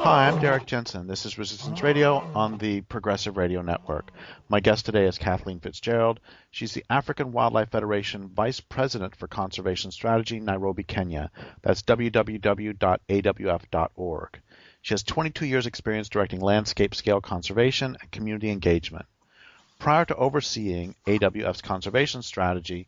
Hi, I'm Derrick Jensen. This is Resistance Radio on the Progressive Radio Network. My guest today is Kathleen Fitzgerald. She's the African Wildlife Federation Vice President for Conservation Strategy, Nairobi, Kenya. That's www.awf.org. She has 22 years' experience directing landscape-scale conservation and community engagement. Prior to overseeing AWF's conservation strategy,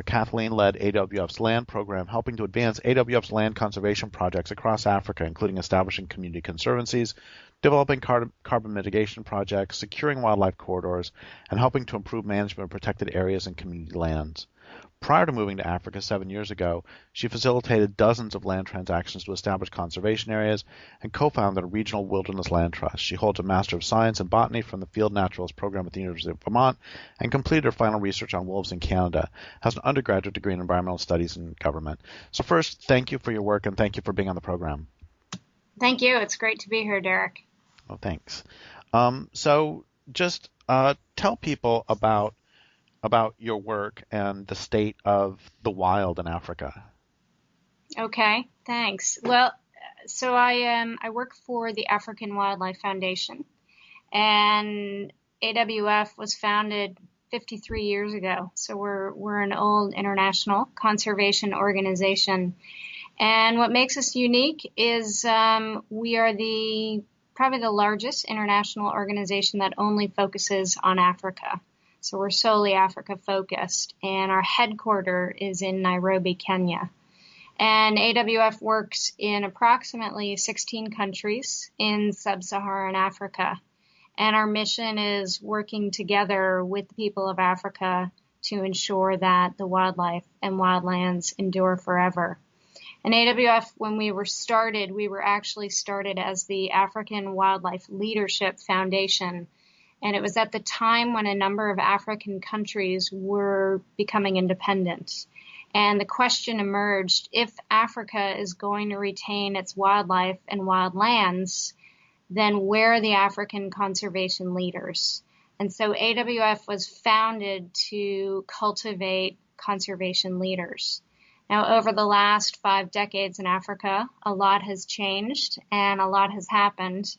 Kathleen led AWF's land program, helping to advance AWF's land conservation projects across Africa, including establishing community conservancies, developing carbon mitigation projects, securing wildlife corridors, and helping to improve management of protected areas and community lands. Prior to moving to Africa 7 years ago, she facilitated dozens of land transactions to establish conservation areas and co-founded a regional wilderness land trust. She holds a Master of Science in Botany from the Field Naturalist program at the University of Vermont and completed her final research on wolves in Canada, has an undergraduate degree in environmental studies and government. So first, thank you for your work and thank you for being on the program. Thank you. It's great to be here, Derrick. Oh, thanks. So just tell people about your work and the state of the wild in Africa. Okay, thanks. Well, so I work for the African Wildlife Foundation, and AWF was founded 53 years ago. So we're an old international conservation organization, and what makes us unique is we are probably the largest international organization that only focuses on Africa. So we're solely Africa focused, and our headquarters is in Nairobi, Kenya. And AWF works in approximately 16 countries in sub-Saharan Africa. And our mission is working together with the people of Africa to ensure that the wildlife and wildlands endure forever. And AWF, when we were actually started as the African Wildlife Leadership Foundation. And it was at the time when a number of African countries were becoming independent. And the question emerged, if Africa is going to retain its wildlife and wildlands, then where are the African conservation leaders? And so AWF was founded to cultivate conservation leaders. Now, over the last 5 decades in Africa, a lot has changed and a lot has happened.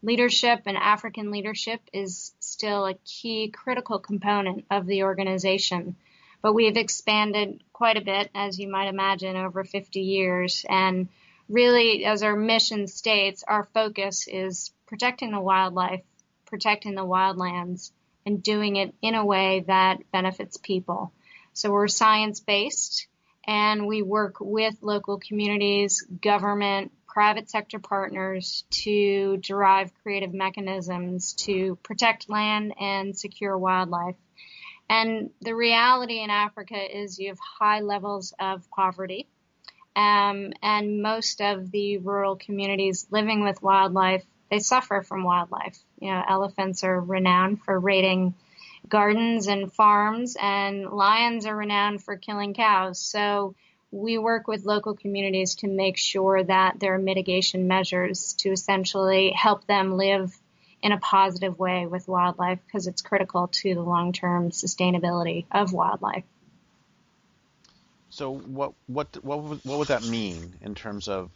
Leadership and African leadership is still a key critical component of the organization, but we have expanded quite a bit, as you might imagine, over 50 years. And really, as our mission states, our focus is protecting the wildlife, protecting the wildlands, and doing it in a way that benefits people. So we're science-based, and we work with local communities, government, private sector partners to derive creative mechanisms to protect land and secure wildlife. And the reality in Africa is you have high levels of poverty, and most of the rural communities living with wildlife, they suffer from wildlife. You know, elephants are renowned for raiding gardens and farms, and lions are renowned for killing cows. So we work with local communities to make sure that there are mitigation measures to essentially help them live in a positive way with wildlife, because it's critical to the long-term sustainability of wildlife. So what would that mean in terms of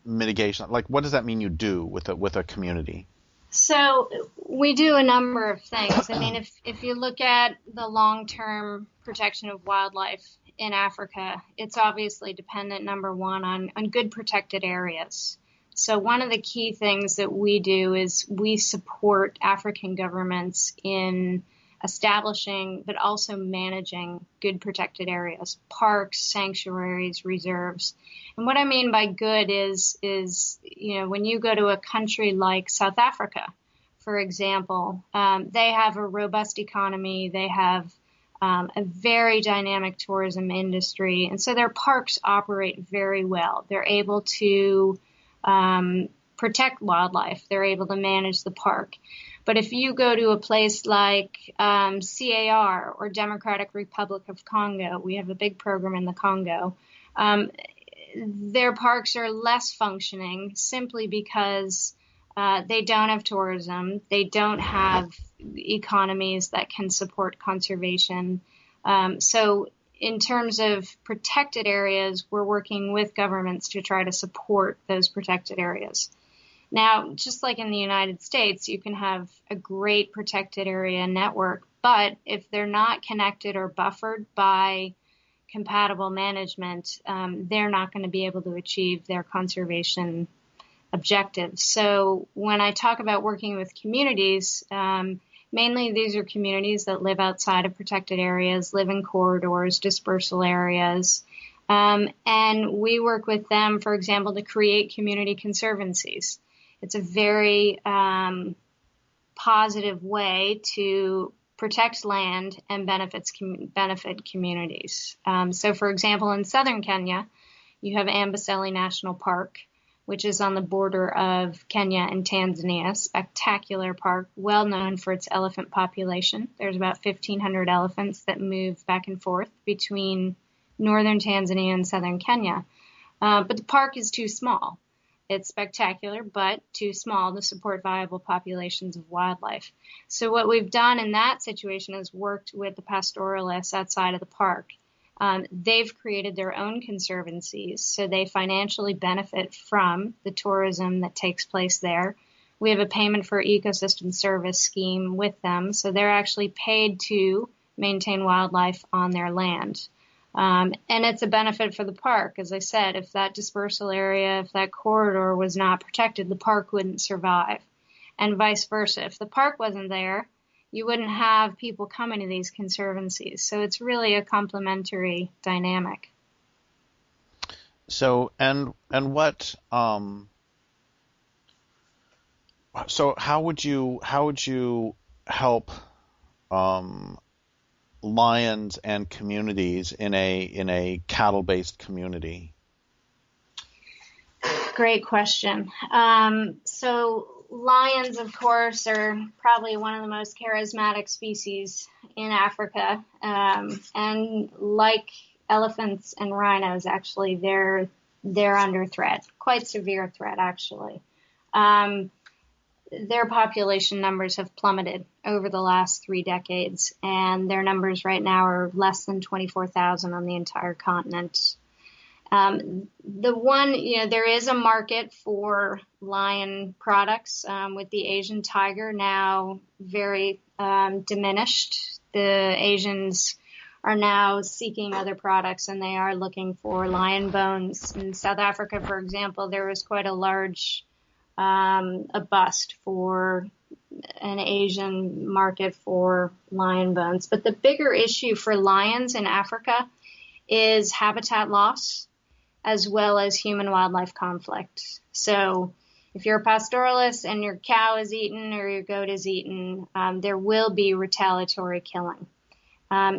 mitigation? Like, what does that mean you do with a community? So we do a number of things. I mean, if you look at the long-term protection of wildlife in Africa, it's obviously dependent, number one, on good protected areas. So one of the key things that we do is we support African governments in establishing but also managing good protected areas, parks, sanctuaries, reserves. And what I mean by good is when you go to a country like South Africa, for example, they have a robust economy, they have a very dynamic tourism industry, and so their parks operate very well. They're able to protect wildlife, they're able to manage the park. But if you go to a place like CAR or Democratic Republic of Congo, we have a big program in the Congo, their parks are less functioning simply because they don't have tourism, they don't have economies that can support conservation. So in terms of protected areas, we're working with governments to try to support those protected areas. Now, just like in the United States, you can have a great protected area network, but if they're not connected or buffered by compatible management, they're not going to be able to achieve their conservation objectives. So when I talk about working with communities, mainly these are communities that live outside of protected areas, live in corridors, dispersal areas, and we work with them, for example, to create community conservancies. It's a very positive way to protect land and benefit communities. So, for example, in southern Kenya, you have Amboseli National Park, which is on the border of Kenya and Tanzania. Spectacular park, well known for its elephant population. There's about 1,500 elephants that move back and forth between northern Tanzania and southern Kenya. But the park is too small. It's spectacular, but too small to support viable populations of wildlife. So what we've done in that situation is worked with the pastoralists outside of the park. They've created their own conservancies, so they financially benefit from the tourism that takes place there. We have a payment for ecosystem service scheme with them, so they're actually paid to maintain wildlife on their land. And it's a benefit for the park. As I said, if that dispersal area, if that corridor was not protected, the park wouldn't survive, and vice versa. If the park wasn't there, you wouldn't have people coming to these conservancies. So it's really a complementary dynamic. So, and what, so how would you help, lions and communities in a cattle-based community? Great question. So lions, of course, are probably one of the most charismatic species in Africa. And like elephants and rhinos, actually, they're under threat, quite severe threat, actually. Their population numbers have plummeted over the last 3 decades, and their numbers right now are less than 24,000 on the entire continent. There is a market for lion products, with the Asian tiger now very diminished. The Asians are now seeking other products, and they are looking for lion bones. In South Africa, for example, there was quite a large a bust for an Asian market for lion bones. But the bigger issue for lions in Africa is habitat loss, as well as human-wildlife conflict. So if you're a pastoralist and your cow is eaten or your goat is eaten, there will be retaliatory killing.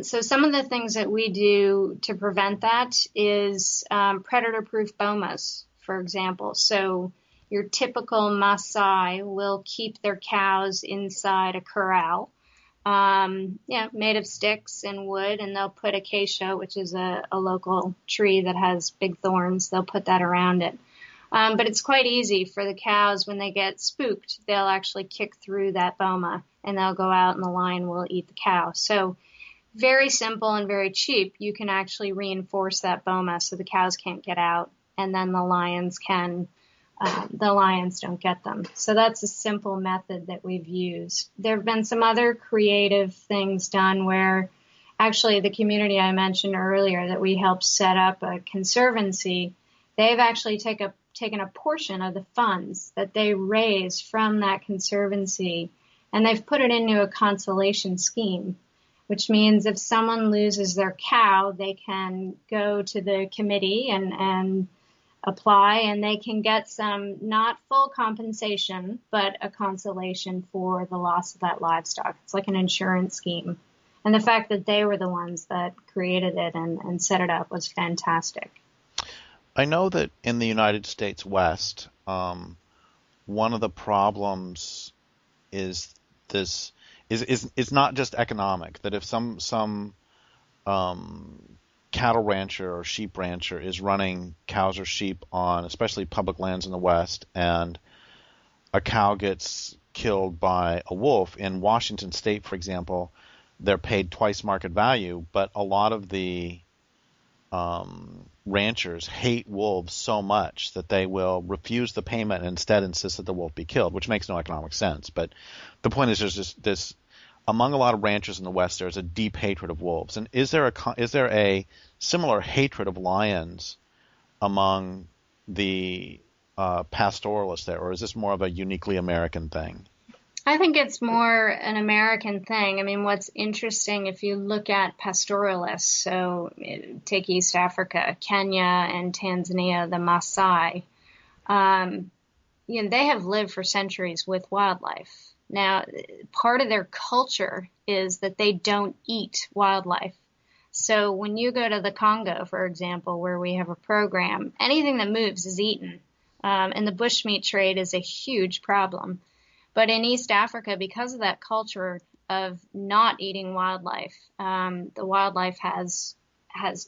So some of the things that we do to prevent that is predator-proof bomas, for example. So your typical Maasai will keep their cows inside a corral, made of sticks and wood, and they'll put acacia, which is a local tree that has big thorns. They'll put that around it. But it's quite easy for the cows when they get spooked. They'll actually kick through that boma, and they'll go out, and the lion will eat the cow. So very simple and very cheap. You can actually reinforce that boma so the cows can't get out, and then the lions don't get them. So that's a simple method that we've used. There have been some other creative things done where actually the community I mentioned earlier that we helped set up a conservancy, they've actually taken a portion of the funds that they raise from that conservancy, and they've put it into a consolation scheme, which means if someone loses their cow, they can go to the committee and apply, and they can get some, not full compensation, but a consolation for the loss of that livestock. It's like an insurance scheme. And the fact that they were the ones that created it and set it up was fantastic. I know that in the United States West, one of the problems is not just economic, that if some cattle rancher or sheep rancher is running cows or sheep on especially public lands in the West, and a cow gets killed by a wolf, in Washington State, for example, they're paid twice market value, but a lot of the ranchers hate wolves so much that they will refuse the payment and instead insist that the wolf be killed, which makes no economic sense. But the point is, there's just this among a lot of ranchers in the West, there's a deep hatred of wolves. And is there a similar hatred of lions among the pastoralists there, or is this more of a uniquely American thing? I think it's more an American thing. I mean, what's interesting, if you look at pastoralists, so take East Africa, Kenya and Tanzania, the Maasai, they have lived for centuries with wildlife. Now, part of their culture is that they don't eat wildlife. So when you go to the Congo, for example, where we have a program, anything that moves is eaten. And the bushmeat trade is a huge problem. But in East Africa, because of that culture of not eating wildlife, the wildlife has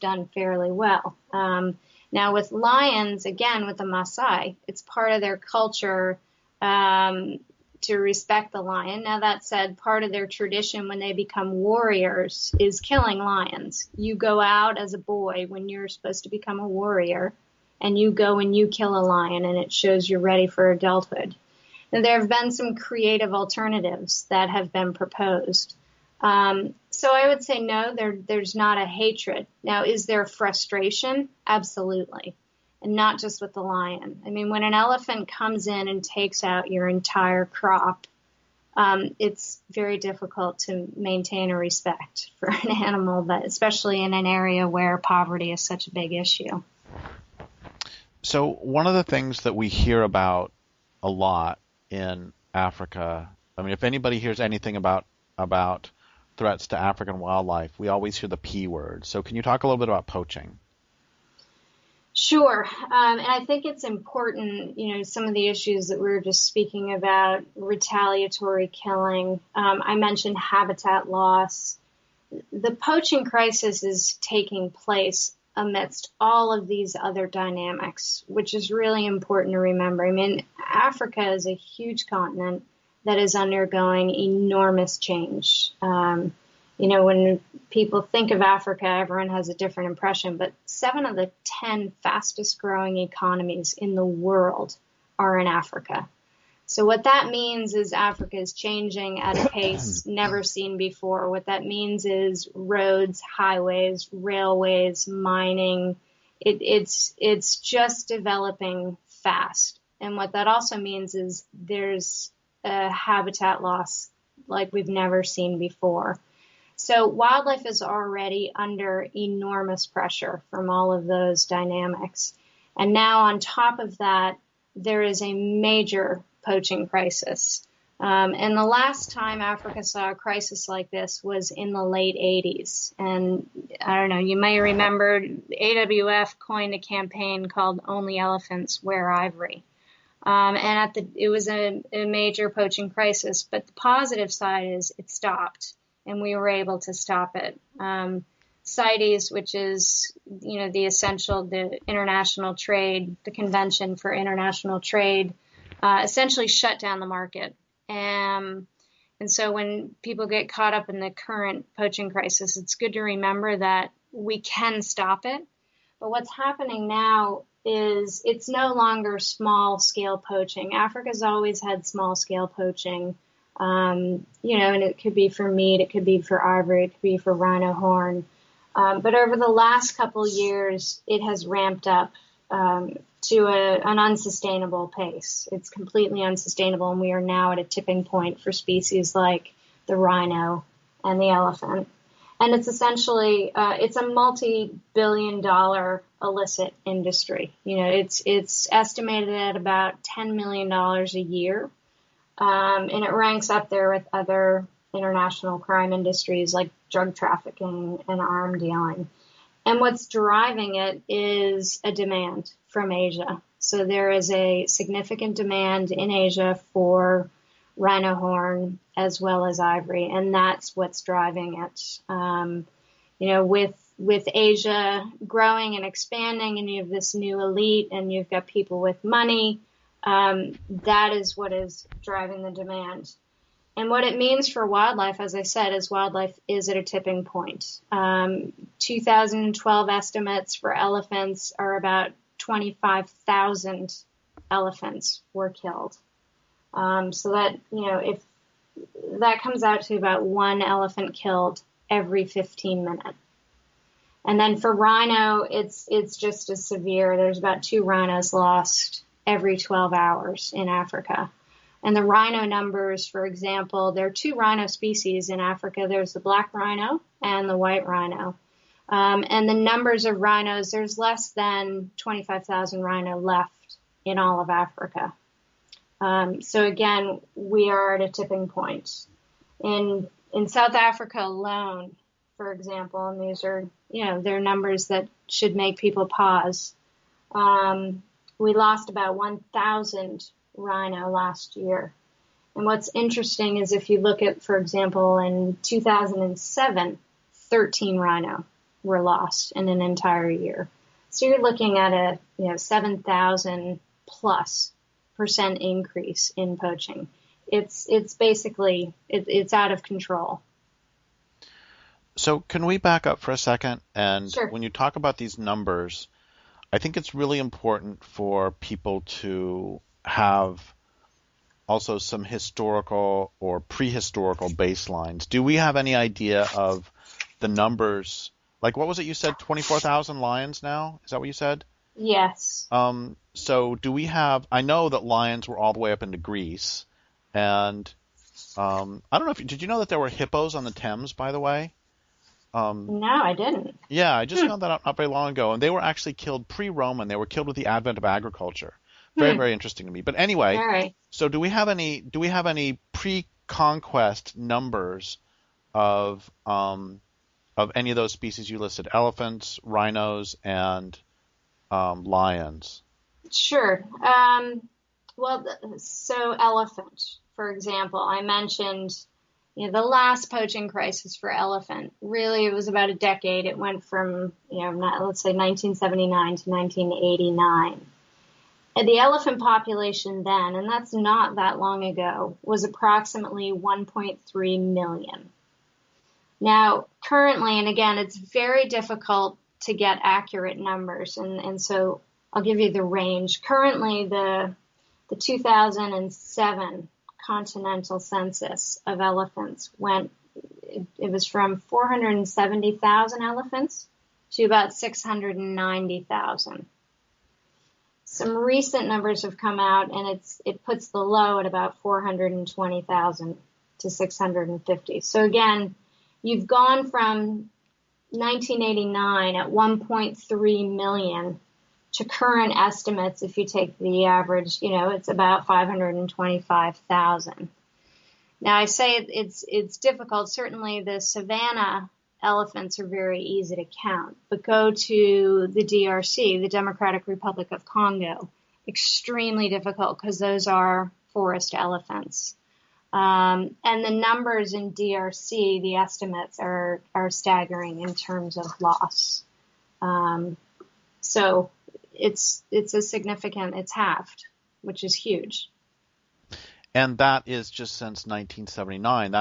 done fairly well. Now with lions, again, with the Maasai, it's part of their culture to respect the lion. Now that said, part of their tradition when they become warriors is killing lions. You go out as a boy when you're supposed to become a warrior, and you go and you kill a lion, and it shows you're ready for adulthood. Now, there have been some creative alternatives that have been proposed. So I would say no, there's not a hatred. Now, is there frustration? Absolutely. And not just with the lion. I mean, when an elephant comes in and takes out your entire crop, it's very difficult to maintain a respect for an animal, but especially in an area where poverty is such a big issue. So one of the things that we hear about a lot in Africa, I mean, if anybody hears anything about threats to African wildlife, we always hear the P word. So can you talk a little bit about poaching? Sure. And I think it's important, some of the issues that we were just speaking about, retaliatory killing. I mentioned habitat loss. The poaching crisis is taking place amidst all of these other dynamics, which is really important to remember. I mean, Africa is a huge continent that is undergoing enormous change. When people think of Africa, everyone has a different impression, but 7 of the 10 fastest growing economies in the world are in Africa. So what that means is Africa is changing at a pace never seen before. What that means is roads, highways, railways, mining. It's just developing fast. And what that also means is there's a habitat loss like we've never seen before. So wildlife is already under enormous pressure from all of those dynamics. And now on top of that, there is a major poaching crisis. And the last time Africa saw a crisis like this was in the late 80s. And I don't know, you may remember AWF coined a campaign called Only Elephants Wear Ivory. And it was a major poaching crisis. But the positive side is it stopped, and we were able to stop it. CITES, which is, the international trade, the Convention for International Trade, essentially shut down the market. And so when people get caught up in the current poaching crisis, it's good to remember that we can stop it. But what's happening now is it's no longer small-scale poaching. Africa's always had small-scale poaching, and it could be for meat, it could be for ivory, it could be for rhino horn. But over the last couple of years, it has ramped up to an unsustainable pace. It's completely unsustainable, and we are now at a tipping point for species like the rhino and the elephant. And it's essentially, it's a multi-billion-dollar illicit industry. It's estimated at about $10 million a year, and it ranks up there with other international crime industries like drug trafficking and arm dealing. And what's driving it is a demand from Asia. So there is a significant demand in Asia for rhino horn as well as ivory, and that's what's driving it. With Asia growing and expanding, and you have this new elite, and you've got people with money, that is what is driving the demand. And what it means for wildlife, as I said, is wildlife is at a tipping point. 2012 estimates for elephants are about 25,000 elephants were killed. So that, if that comes out to about one elephant killed every 15 minutes. And then for rhino, it's just as severe. There's about 2 rhinos lost every 12 hours in Africa. And the rhino numbers, for example, there are 2 rhino species in Africa. There's the black rhino and the white rhino. And the numbers of rhinos, there's less than 25,000 rhino left in all of Africa. So again, we are at a tipping point. In South Africa alone, for example, and these are, they're numbers that should make people pause. We lost about 1,000 rhino last year. And what's interesting is if you look at, for example, in 2007, 13 rhino were lost in an entire year. So you're looking at a 7,000 plus % increase in poaching. It's basically it's out of control. So can we back up for a second? And Sure. When you talk about these numbers, I think it's really important for people to have also some historical or prehistorical baselines. Do we have any idea of the numbers? Like, what was it you said, 24,000 lions now? Is that what you said? Yes. So do we have, I know that lions were all the way up into Greece, and I don't know did you know that there were hippos on the Thames, by the way? No, I didn't. Yeah, I just found that out not very long ago, and they were actually killed pre-Roman. They were killed with the advent of agriculture. Very, very interesting to me. But anyway, all right. So do we have any pre-conquest numbers of any of those species you listed? Elephants, rhinos, and lions. Sure. So elephant, for example, I mentioned, the last poaching crisis for elephant, really it was about a decade. It went from, let's say 1979 to 1989. And the elephant population then, and that's not that long ago, was approximately 1.3 million. Now, currently, and again, it's very difficult to get accurate numbers, and so I'll give you the range. Currently, the 2007 continental census of elephants it was from 470,000 elephants to about 690,000. Some recent numbers have come out, and it puts the low at about 420,000 to 650. So again, you've gone from 1989 at 1.3 million to current estimates. If you take the average, it's about 525,000. Now I say it's difficult. Certainly the savanna elephants are very easy to count, but go to the DRC, the Democratic Republic of Congo, extremely difficult because those are forest elephants. And the numbers in DRC, the estimates are staggering in terms of loss. So it's halved, which is huge. And that is just since 1979.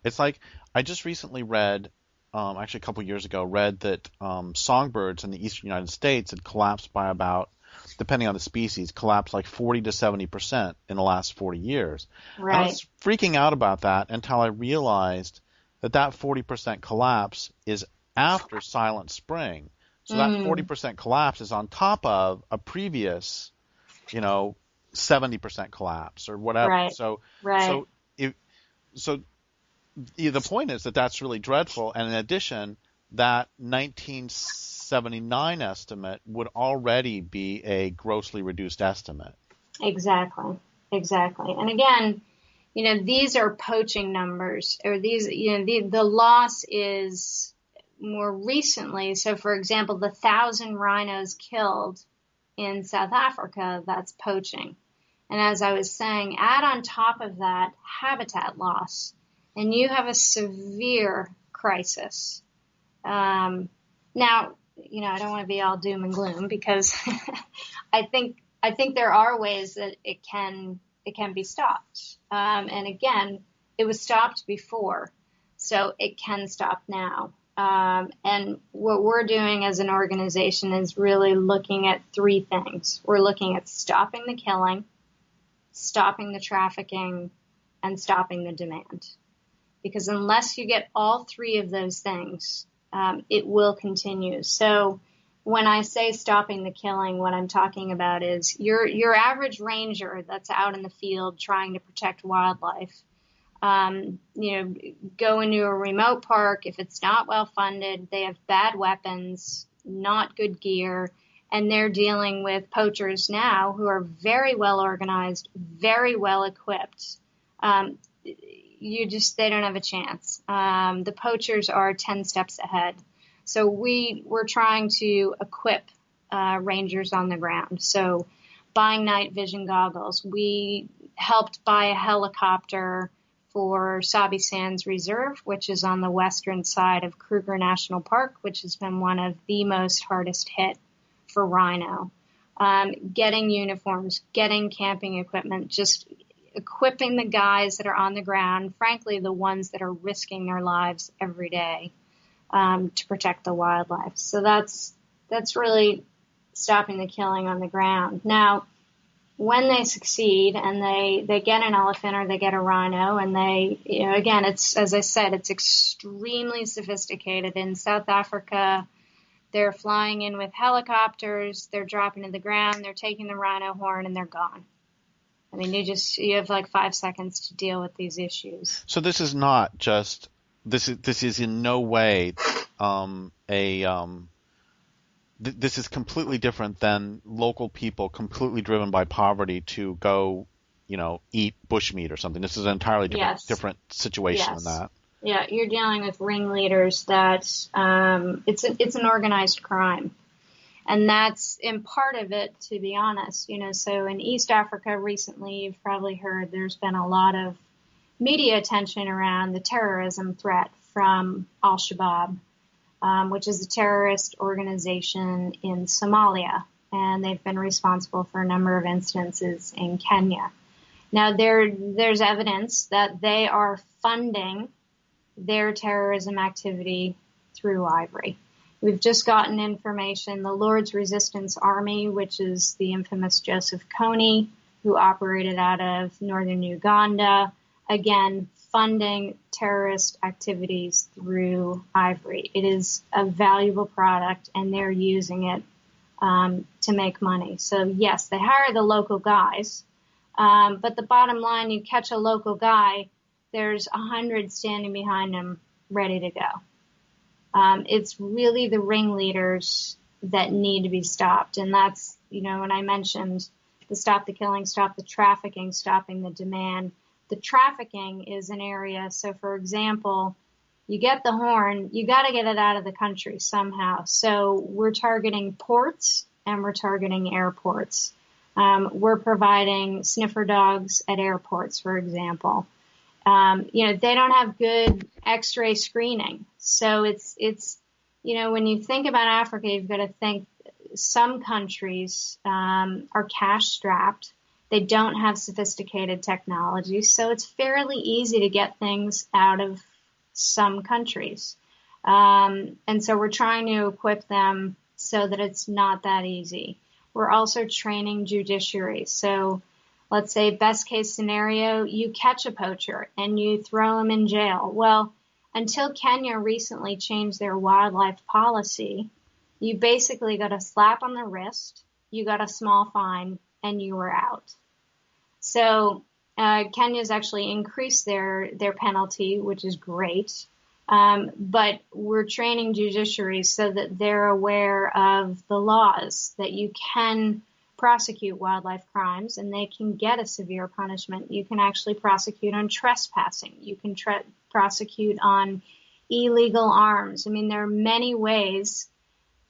It's like, I just recently read, actually a couple years ago, that songbirds in the eastern United States had collapsed by about, depending on the species, collapsed like 40 to 70% in the last 40 years. Right. And I was freaking out about that until I realized that 40% collapse is after Silent Spring. So that 40% collapse is on top of a previous, 70% collapse or whatever. Right. So the point is that that's really dreadful. And in addition, that 1979 estimate would already be a grossly reduced estimate. Exactly. And again, these are poaching numbers, or these, the loss is more recently. So for example, the 1,000 rhinos killed in South Africa, that's poaching. And as I was saying, add on top of that habitat loss, and you have a severe crisis. Now, I don't want to be all doom and gloom, because I think there are ways that it can be stopped. And again, it was stopped before, so it can stop now. And what we're doing as an organization is really looking at three things. We're looking at stopping the killing, stopping the trafficking, and stopping the demand. Because unless you get all three of those things, it will continue. So when I say stopping the killing, what I'm talking about is your average ranger that's out in the field trying to protect wildlife. Go into a remote park. If it's not well funded, they have bad weapons, not good gear, and they're dealing with poachers now who are very well organized, very well equipped. They don't have a chance. The poachers are 10 steps ahead. So we're trying to equip rangers on the ground. So buying night vision goggles. We helped buy a helicopter for Sabi Sands Reserve, which is on the western side of Kruger National Park, which has been one of the most hardest hit for rhino. Getting uniforms, getting camping equipment, just equipping the guys that are on the ground, frankly, the ones that are risking their lives every day to protect the wildlife. So that's really stopping the killing on the ground. Now, when they succeed and they get an elephant or they get a rhino and again, it's, as I said, it's extremely sophisticated. In South Africa, they're flying in with helicopters, they're dropping to the ground, they're taking the rhino horn, and they're gone. I mean, you have like 5 seconds to deal with these issues. So this is not just this is in no way this is completely different than local people completely driven by poverty to go, eat bushmeat or something. This is an entirely different situation than that. Yeah, you're dealing with ringleaders that it's an organized crime. And that's in part of it, to be honest. So in East Africa recently, you've probably heard there's been a lot of media attention around the terrorism threat from Al-Shabaab, which is a terrorist organization in Somalia. And they've been responsible for a number of instances in Kenya. Now, there's evidence that they are funding their terrorism activity through Ivory. We've just gotten information, the Lord's Resistance Army, which is the infamous Joseph Kony, who operated out of northern Uganda, again, funding terrorist activities through Ivory. It is a valuable product, and they're using it to make money. So, yes, they hire the local guys, but the bottom line, you catch a local guy, there's 100 standing behind him ready to go. It's really the ringleaders that need to be stopped. And that's, when I mentioned the stop the killing, stop the trafficking, stopping the demand. The trafficking is an area. So, for example, you get the horn, you got to get it out of the country somehow. So we're targeting ports and we're targeting airports. We're providing sniffer dogs at airports, for example. They don't have good X-ray screening. So it's when you think about Africa, you've got to think some countries are cash strapped. They don't have sophisticated technology. So it's fairly easy to get things out of some countries. And so we're trying to equip them so that it's not that easy. We're also training judiciary. So let's say best case scenario, you catch a poacher and you throw him in jail. Well, until Kenya recently changed their wildlife policy, you basically got a slap on the wrist, you got a small fine, and you were out. So Kenya's actually increased their penalty, which is great. But we're training judiciary so that they're aware of the laws, that you can prosecute wildlife crimes and they can get a severe punishment. You can actually prosecute on trespassing. You can prosecute on illegal arms. I mean, there are many ways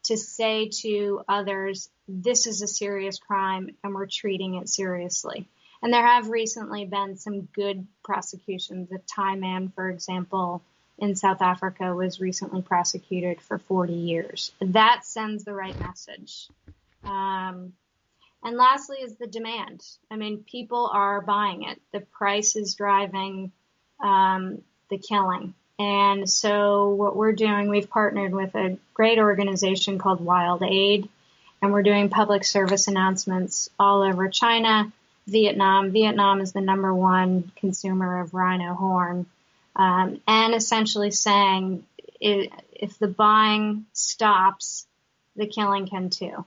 to say to others, this is a serious crime and we're treating it seriously. And there have recently been some good prosecutions. A Thai man, for example, in South Africa was recently prosecuted for 40 years. That sends the right message. And lastly is the demand. I mean, people are buying it. The price is driving the killing. And so what we're doing, we've partnered with a great organization called Wild Aid, and we're doing public service announcements all over China, Vietnam. Vietnam is the #1 consumer of rhino horn, and essentially saying if the buying stops, the killing can too.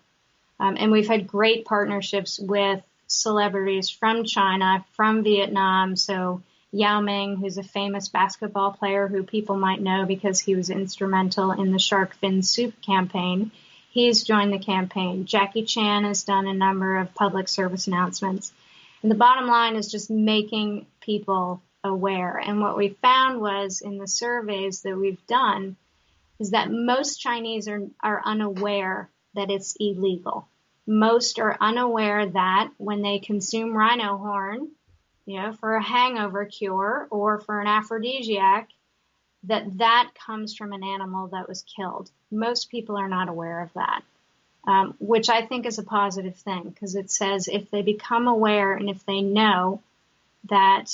And we've had great partnerships with celebrities from China, from Vietnam. So Yao Ming, who's a famous basketball player who people might know because he was instrumental in the shark fin soup campaign, he's joined the campaign. Jackie Chan has done a number of public service announcements. And the bottom line is just making people aware. And what we found was in the surveys that we've done is that most Chinese are unaware that it's illegal. Most are unaware that when they consume rhino horn, for a hangover cure or for an aphrodisiac, that comes from an animal that was killed. Most people are not aware of that, which I think is a positive thing, because it says if they become aware and if they know that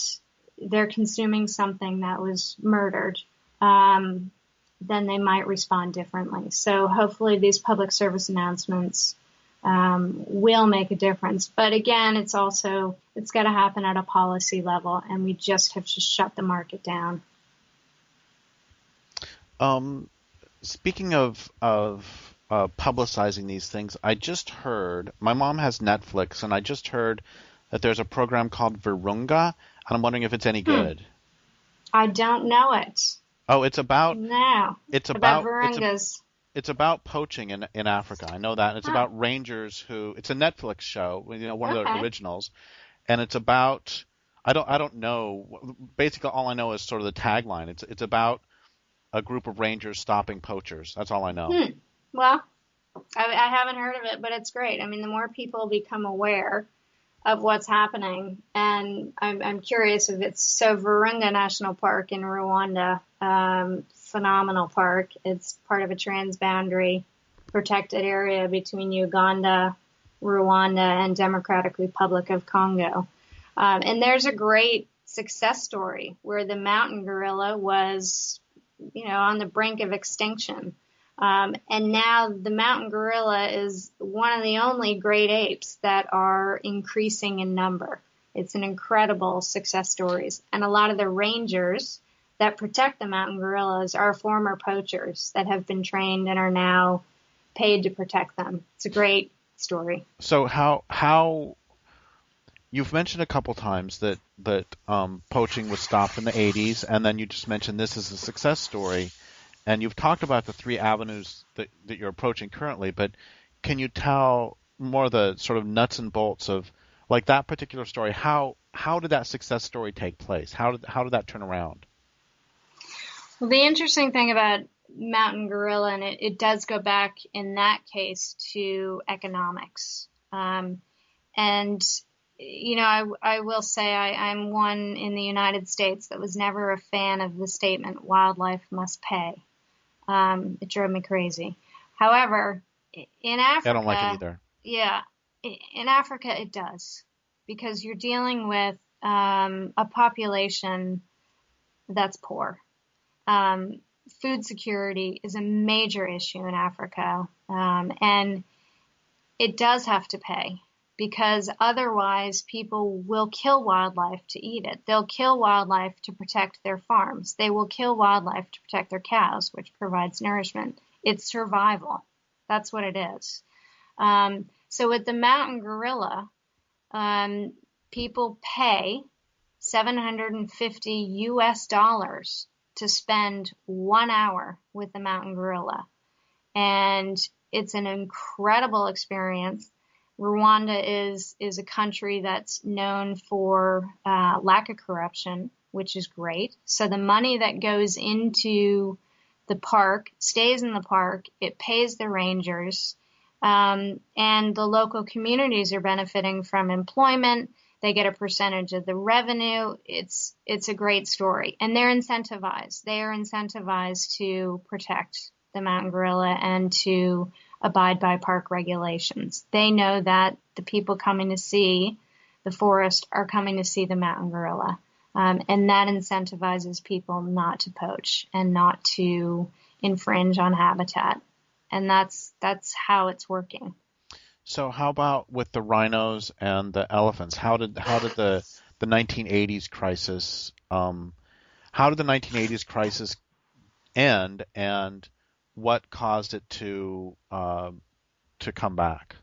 they're consuming something that was murdered, then they might respond differently. So hopefully these public service announcements will make a difference. But again, it's got to happen at a policy level, and we just have to shut the market down. Speaking of publicizing these things, I just heard, my mom has Netflix, and I just heard that there's a program called Virunga, and I'm wondering if it's any good. I don't know it. Oh, it's about... No. It's about Virungas. It's about poaching in Africa. I know that. And it's about rangers who... It's a Netflix show, one of the originals. And it's about... I don't know. Basically, all I know is sort of the tagline. It's about a group of rangers stopping poachers. That's all I know. Well, I haven't heard of it, but it's great. I mean, the more people become aware of what's happening, and I'm curious if it's... So Virunga National Park in Rwanda, phenomenal park. It's part of a transboundary protected area between Uganda, Rwanda, and Democratic Republic of Congo. And there's a great success story where the mountain gorilla was, on the brink of extinction. And now the mountain gorilla is one of the only great apes that are increasing in number. It's an incredible success stories. And a lot of the rangers that protect the mountain gorillas are former poachers that have been trained and are now paid to protect them. It's a great story. So how you've mentioned a couple times that poaching was stopped in the 80s, and then you just mentioned this is a success story, and you've talked about the 3 avenues that you're approaching currently, but can you tell more of the sort of nuts and bolts of, like, that particular story? How did that success story take place? How did that turn around? Well, the interesting thing about mountain gorilla, and it does go back in that case to economics. And, I will say I'm one in the United States that was never a fan of the statement, wildlife must pay. It drove me crazy. However, in Africa... I don't like it either. Yeah. In Africa, it does. Because you're dealing with a population that's poor. Food security is a major issue in Africa, and it does have to pay, because otherwise people will kill wildlife to eat it. They'll kill wildlife to protect their farms. They will kill wildlife to protect their cows, which provides nourishment. It's survival. That's what it is. So with the mountain gorilla, people pay $750 to spend 1 hour with the mountain gorilla. And it's an incredible experience. Rwanda is a country that's known for lack of corruption, which is great. So the money that goes into the park stays in the park. It pays the rangers. And the local communities are benefiting from employment. They get a percentage of the revenue. It's a great story. And they're incentivized. They are incentivized to protect the mountain gorilla and to abide by park regulations. They know that the people coming to see the forest are coming to see the mountain gorilla. And that incentivizes people not to poach and not to infringe on habitat. And that's how it's working. So how about with the rhinos and the elephants? How did the 1980s crisis how did the 1980s crisis end, and what caused it to come back?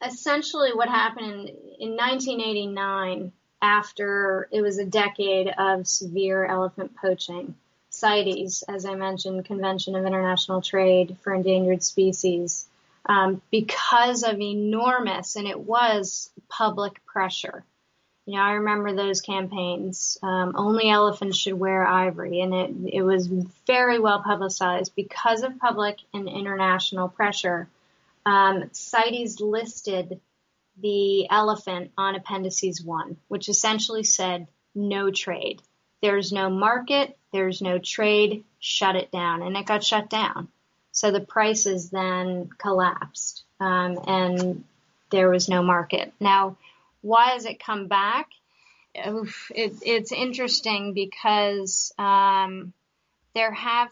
Essentially, what happened in 1989, after it was a decade of severe elephant poaching, CITES, as I mentioned, Convention of International Trade for Endangered Species, because of enormous, and it was public pressure. I remember those campaigns. Only elephants should wear ivory, and it was very well publicized because of public and international pressure. CITES listed the elephant on Appendices 1, which essentially said no trade. There's no market, there's no trade, shut it down. And it got shut down. So the prices then collapsed, and there was no market. Now, why has it come back? It's interesting because there has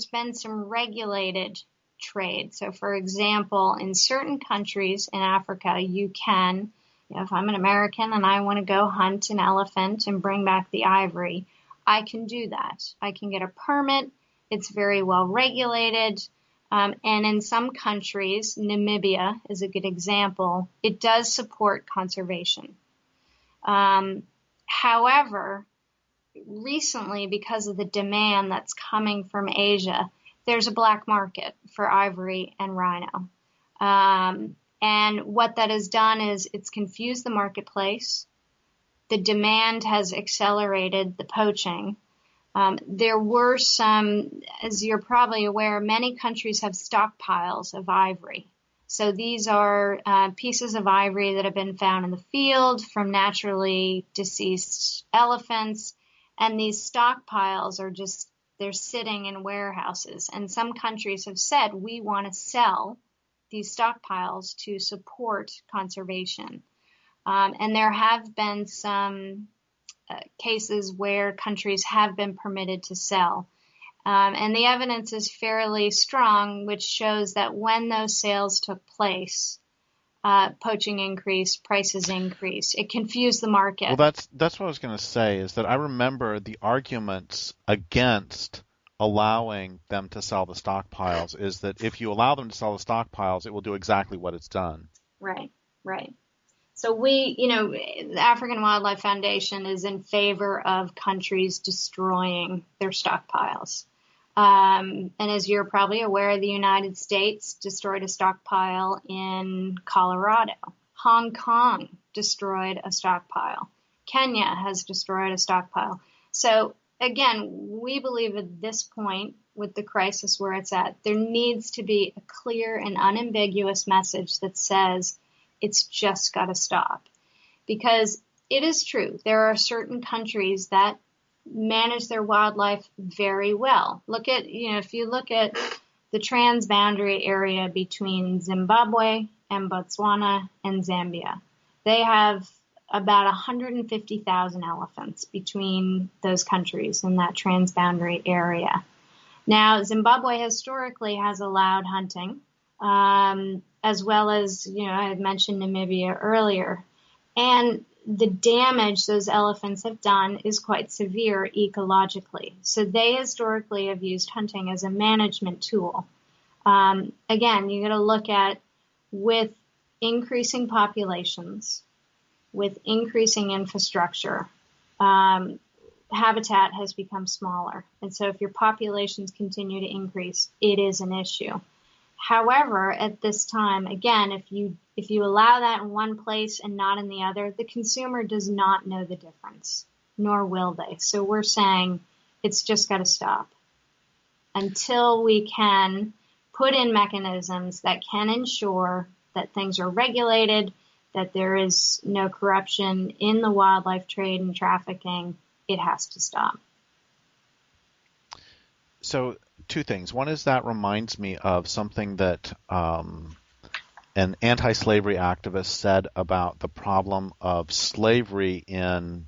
been some regulated trade. So, for example, in certain countries in Africa, you can, if I'm an American and I want to go hunt an elephant and bring back the ivory, I can do that. I can get a permit. It's very well regulated. And in some countries, Namibia is a good example, it does support conservation. However, recently, because of the demand that's coming from Asia, there's a black market for ivory and rhino. And what that has done is it's confused the marketplace. The demand has accelerated the poaching. There were some, as you're probably aware, many countries have stockpiles of ivory. So these are pieces of ivory that have been found in the field from naturally deceased elephants. And these stockpiles are they're sitting in warehouses. And some countries have said, we want to sell these stockpiles to support conservation. And there have been some cases where countries have been permitted to sell. And the evidence is fairly strong, which shows that when those sales took place, poaching increased, prices increased. It confused the market. Well, that's what I was going to say, is that I remember the arguments against allowing them to sell the stockpiles is that if you allow them to sell the stockpiles, it will do exactly what it's done. Right. So the African Wildlife Foundation is in favor of countries destroying their stockpiles. And as you're probably aware, the United States destroyed a stockpile in Colorado. Hong Kong destroyed a stockpile. Kenya has destroyed a stockpile. So again, we believe at this point, with the crisis where it's at, there needs to be a clear and unambiguous message that says it's just got to stop. Because it is true, there are certain countries that manage their wildlife very well. If you look at the transboundary area between Zimbabwe and Botswana and Zambia, they have about 150,000 elephants between those countries in that transboundary area. Now, Zimbabwe historically has allowed hunting, as well as, I had mentioned Namibia earlier. And the damage those elephants have done is quite severe ecologically. So they historically have used hunting as a management tool. Again, you got to look at, with increasing populations, with increasing infrastructure, habitat has become smaller. And so if your populations continue to increase, it is an issue. However, at this time, again, if you allow that in one place and not in the other, the consumer does not know the difference, nor will they. So we're saying it's just got to stop until we can put in mechanisms that can ensure that things are regulated, that there is no corruption in the wildlife trade and trafficking. It has to stop. So two things. One is that reminds me of something that an anti-slavery activist said about the problem of slavery in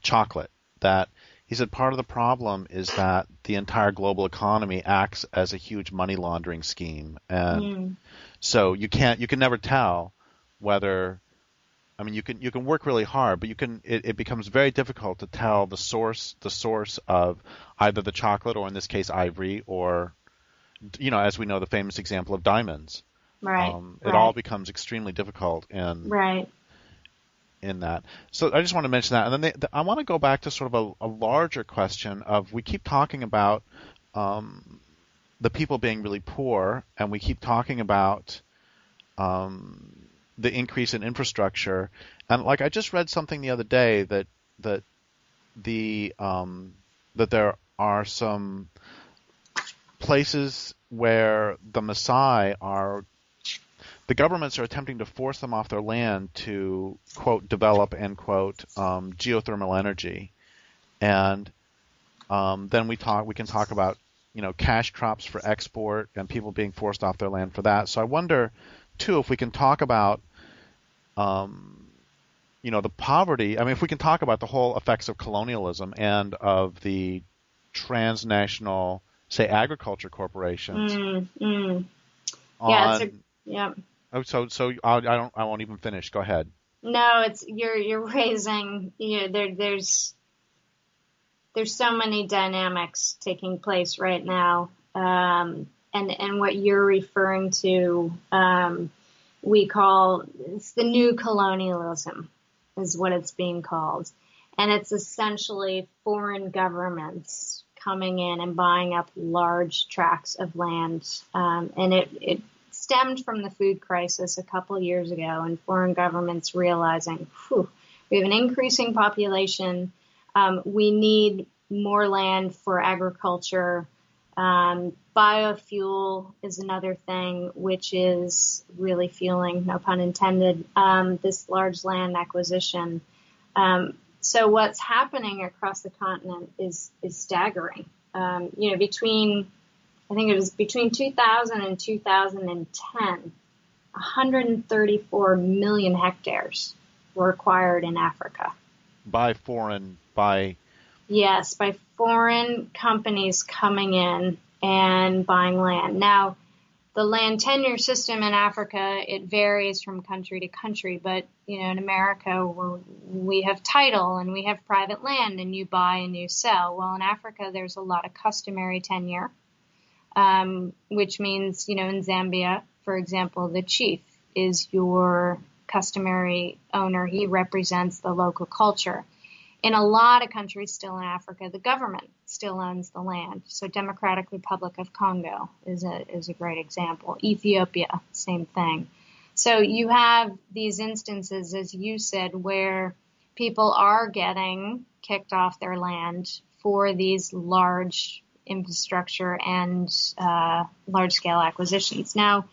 chocolate. That he said part of the problem is that the entire global economy acts as a huge money laundering scheme, and so you can never tell whether. I mean, you can work really hard, but it becomes very difficult to tell the source of either the chocolate or in this case ivory, or as we know, the famous example of diamonds. Right. It all becomes extremely difficult in that. So I just want to mention that, and then I want to go back to sort of a larger question of, we keep talking about the people being really poor, and we keep talking about the increase in infrastructure, and like I just read something the other day that there are some places where the Maasai the governments are attempting to force them off their land to, quote, develop, end quote, geothermal energy, and then we can talk about cash crops for export and people being forced off their land for that. So I wonder too if we can talk about the poverty. I mean, if we can talk about the whole effects of colonialism and of the transnational, say, agriculture corporations. So I won't even finish. Go ahead. No, you're raising. There's so many dynamics taking place right now, and what you're referring to, we call it's the new colonialism, is what it's being called, and it's essentially foreign governments coming in and buying up large tracts of land, and it stemmed from the food crisis a couple of years ago, and foreign governments realizing, we have an increasing population, we need more land for agriculture. Biofuel is another thing, which is really fueling, no pun intended, this large land acquisition. So what's happening across the continent is staggering. Between 2000 and 2010, 134 million hectares were acquired in Africa. By foreign companies coming in and buying land. Now, the land tenure system in Africa, it varies from country to country, but in America we have title and we have private land, and you buy and you sell. Well, in Africa there's a lot of customary tenure, which means, in Zambia, for example, the chief is your customary owner. He represents the local culture. In a lot of countries still in Africa, the government still owns the land. So Democratic Republic of Congo is a great example. Ethiopia, same thing. So you have these instances, as you said, where people are getting kicked off their land for these large infrastructure and large-scale acquisitions. Now,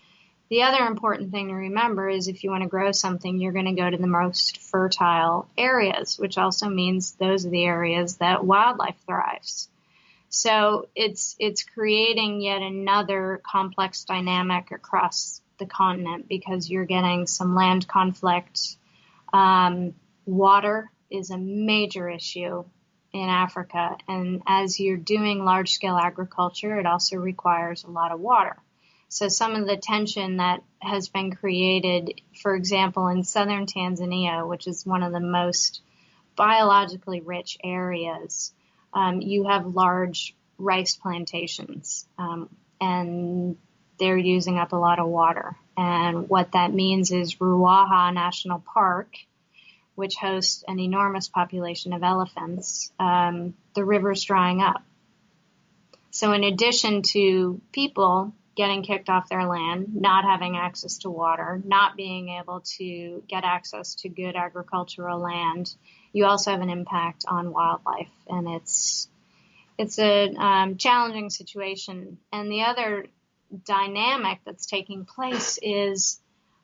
the other important thing to remember is if you want to grow something, you're going to go to the most fertile areas, which also means those are the areas that wildlife thrives. So it's creating yet another complex dynamic across the continent because you're getting some land conflict. Water is a major issue in Africa, and as you're doing large-scale agriculture, it also requires a lot of water. So some of the tension that has been created, for example, in southern Tanzania, which is one of the most biologically rich areas, you have large rice plantations, and they're using up a lot of water. And what that means is Ruaha National Park, which hosts an enormous population of elephants, the river's drying up. So in addition to people getting kicked off their land, not having access to water, not being able to get access to good agricultural land, you also have an impact on wildlife, and it's a challenging situation. And the other dynamic that's taking place is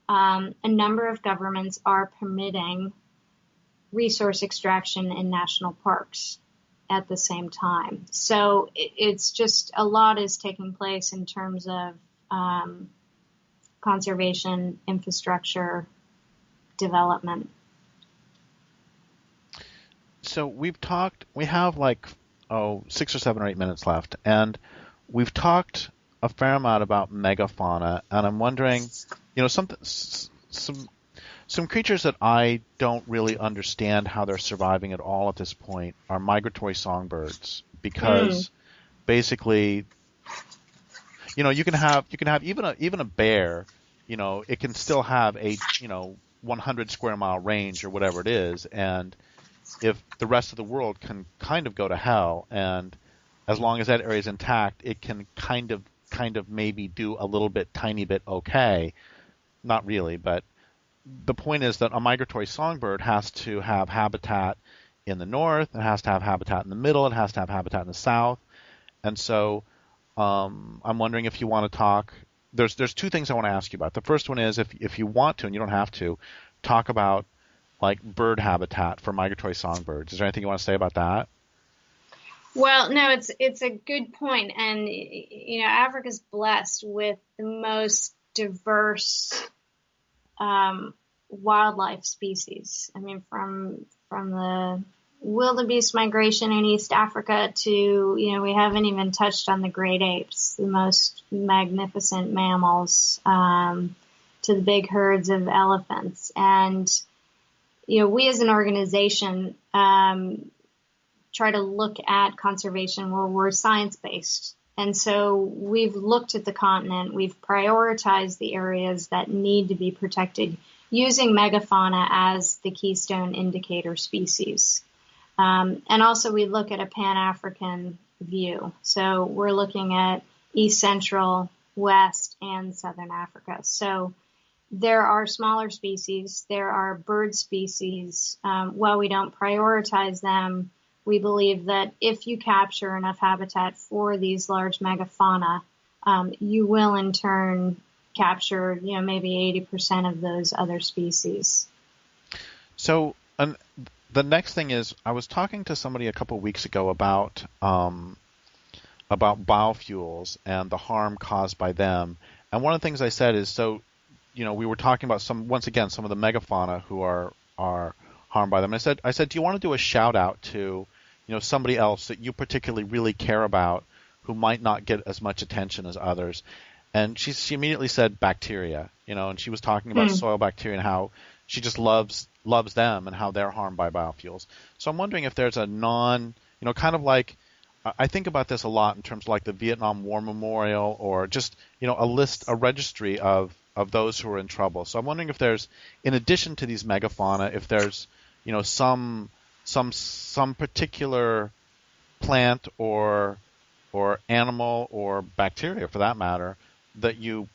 a number of governments are permitting resource extraction in national parks at the same time. So it's just a lot is taking place in terms of conservation infrastructure development. So we have like 6 or 7 or 8 minutes left, and we've talked a fair amount about megafauna, and I'm wondering, some creatures that I don't really understand how they're surviving at all at this point are migratory songbirds, because basically, you can have even a bear, it can still have a 100 square mile range or whatever it is, and if the rest of the world can kind of go to hell, and as long as that area is intact, it can kind of maybe do a little bit, tiny bit okay. Not really, but the point is that a migratory songbird has to have habitat in the north, it has to have habitat in the middle, it has to have habitat in the south. And so I'm wondering if you want to talk. There's 2 things I want to ask you about. The first one is if you want to, and you don't have to, talk about like bird habitat for migratory songbirds. Is there anything you want to say about that? Well, no, it's a good point, and Africa's blessed with the most diverse wildlife species. I mean, from the wildebeest migration in East Africa to we haven't even touched on the great apes, the most magnificent mammals, to the big herds of elephants. And we as an organization try to look at conservation where we're science-based. And so we've looked at the continent, we've prioritized the areas that need to be protected using megafauna as the keystone indicator species. And also we look at a Pan-African view. So we're looking at East Central, West, and Southern Africa. So there are smaller species, there are bird species. While we don't prioritize them, we believe that if you capture enough habitat for these large megafauna, you will in turn capture, maybe 80% of those other species. So the next thing is, I was talking to somebody a couple of weeks ago about biofuels and the harm caused by them. And one of the things I said is, we were talking about some of the megafauna who are harmed by them. And I said, do you want to do a shout out to somebody else that you particularly really care about who might not get as much attention as others? And she immediately said bacteria, and she was talking about soil bacteria and how she just loves them and how they're harmed by biofuels. So I'm wondering if there's a kind of like, I think about this a lot in terms of like the Vietnam War Memorial, or just, a registry of those who are in trouble. So I'm wondering if there's, in addition to these megafauna, if there's, some particular plant or animal or bacteria, for that matter, that you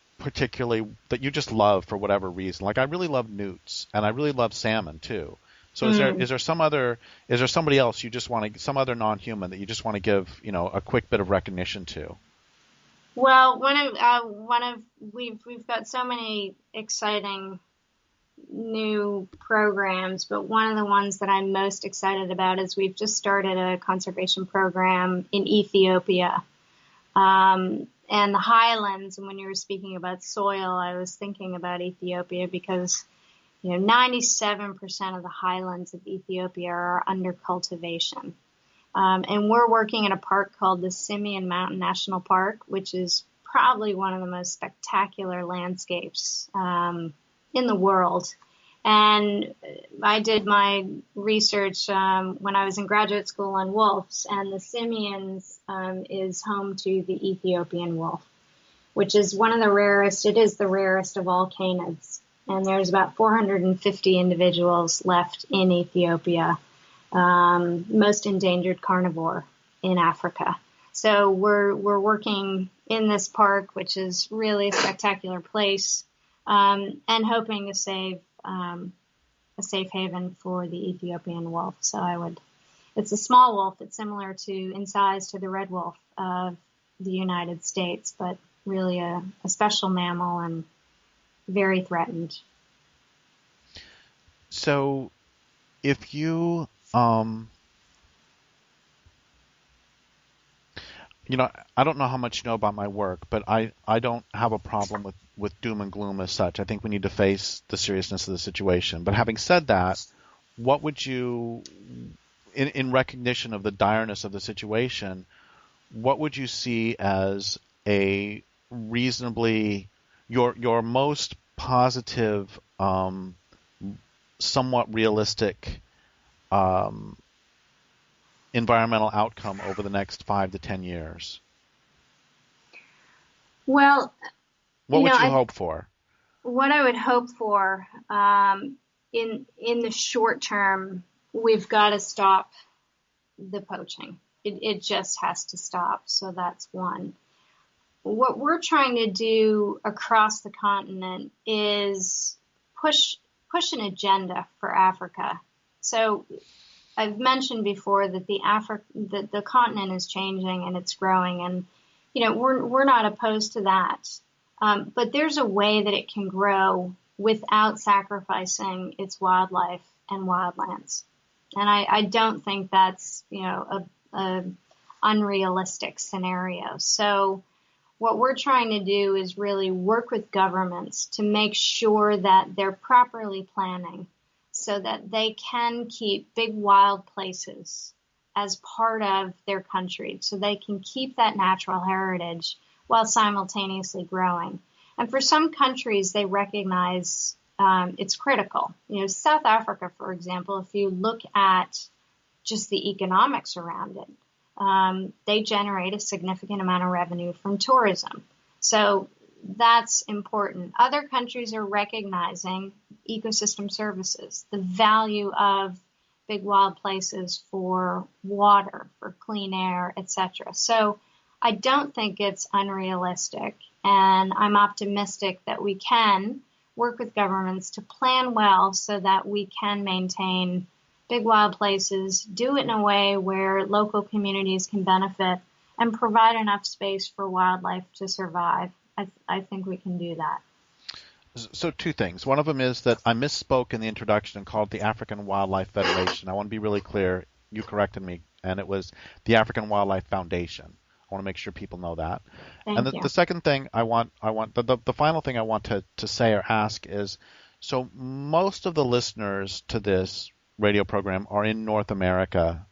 just love for whatever reason. Like I really love newts, and I really love salmon too. So is there somebody else you just want to, some other non-human that you just want to give a quick bit of recognition to? Well, we've got so many exciting new programs, but one of the ones that I'm most excited about is we've just started a conservation program in Ethiopia, and the Highlands. And when you were speaking about soil, I was thinking about Ethiopia because 97% of the highlands of Ethiopia are under cultivation. And we're working in a park called the Simien Mountain National Park, which is probably one of the most spectacular landscapes in the world. And I did my research when I was in graduate school on wolves, and the Simiens is home to the Ethiopian wolf, which is one of the rarest. It is the rarest of all canids. And there's about 450 individuals left in Ethiopia, most endangered carnivore in Africa. So we're working in this park, which is really a spectacular place, and hoping to save a safe haven for the Ethiopian wolf. So it's a small wolf. It's similar in size to the red wolf of the United States, but really a special mammal and very threatened. So if you I don't know how much you know about my work, but I don't have a problem with doom and gloom as such. I think we need to face the seriousness of the situation. But having said that, what would you, in recognition of the direness of the situation, what would you see as a reasonably your most positive, somewhat realistic environmental outcome over the next 5 to 10 years? Well, what would you hope for? What I would hope for in the short term, we've got to stop the poaching. It just has to stop. So that's one. What we're trying to do across the continent is push an agenda for Africa. So I've mentioned before that the continent is changing and it's growing, and we're not opposed to that. But there's a way that it can grow without sacrificing its wildlife and wildlands. And I don't think that's, a unrealistic scenario. So what we're trying to do is really work with governments to make sure that they're properly planning so that they can keep big wild places as part of their country, so they can keep that natural heritage while simultaneously growing. And for some countries, they recognize it's critical. South Africa, for example, if you look at just the economics around it, they generate a significant amount of revenue from tourism. So that's important. Other countries are recognizing ecosystem services, the value of big wild places for water, for clean air, etc. So I don't think it's unrealistic, and I'm optimistic that we can work with governments to plan well so that we can maintain big wild places, do it in a way where local communities can benefit, and provide enough space for wildlife to survive. I think we can do that. So two things. One of them is that I misspoke in the introduction and called it the African Wildlife Federation. I want to be really clear. You corrected me, and it was the African Wildlife Foundation. I want to make sure people know that. Thank you. And the second thing the final thing I want to say or ask is, so most of the listeners to this radio program are in North America.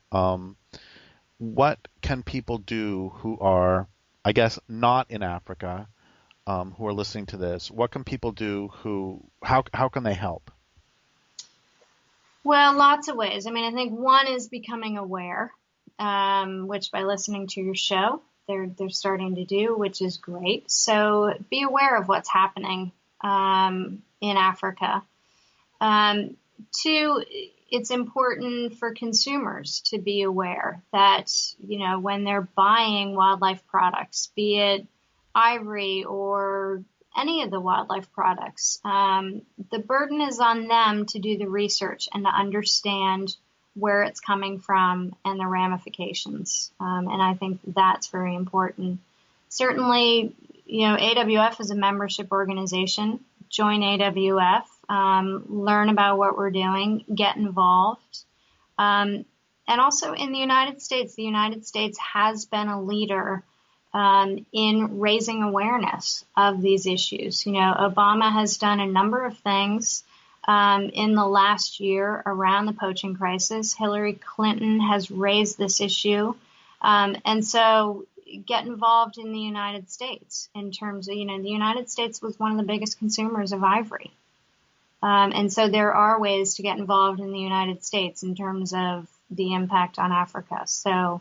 What can people do who are, I guess, not in Africa, who are listening to this? What can people do how can they help? Well, lots of ways. I mean, I think one is becoming aware, which by listening to your show, they're starting to do, which is great. So be aware of what's happening in Africa. Two, it's important for consumers to be aware that, when they're buying wildlife products, be it Ivory or any of the wildlife products, the burden is on them to do the research and to understand where it's coming from and the ramifications. And I think that's very important. Certainly, AWF is a membership organization. Join AWF, learn about what we're doing, get involved. And also in the United States has been a leader in raising awareness of these issues. Obama has done a number of things in the last year around the poaching crisis. Hillary Clinton has raised this issue. And so get involved in the United States in terms of, the United States was one of the biggest consumers of ivory. And so there are ways to get involved in the United States in terms of the impact on Africa. So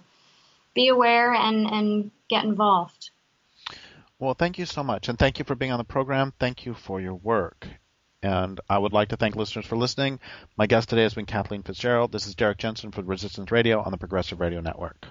be aware and get involved. Well, thank you so much. And thank you for being on the program. Thank you for your work. And I would like to thank listeners for listening. My guest today has been Kathleen Fitzgerald. This is Derrick Jensen for Resistance Radio on the Progressive Radio Network.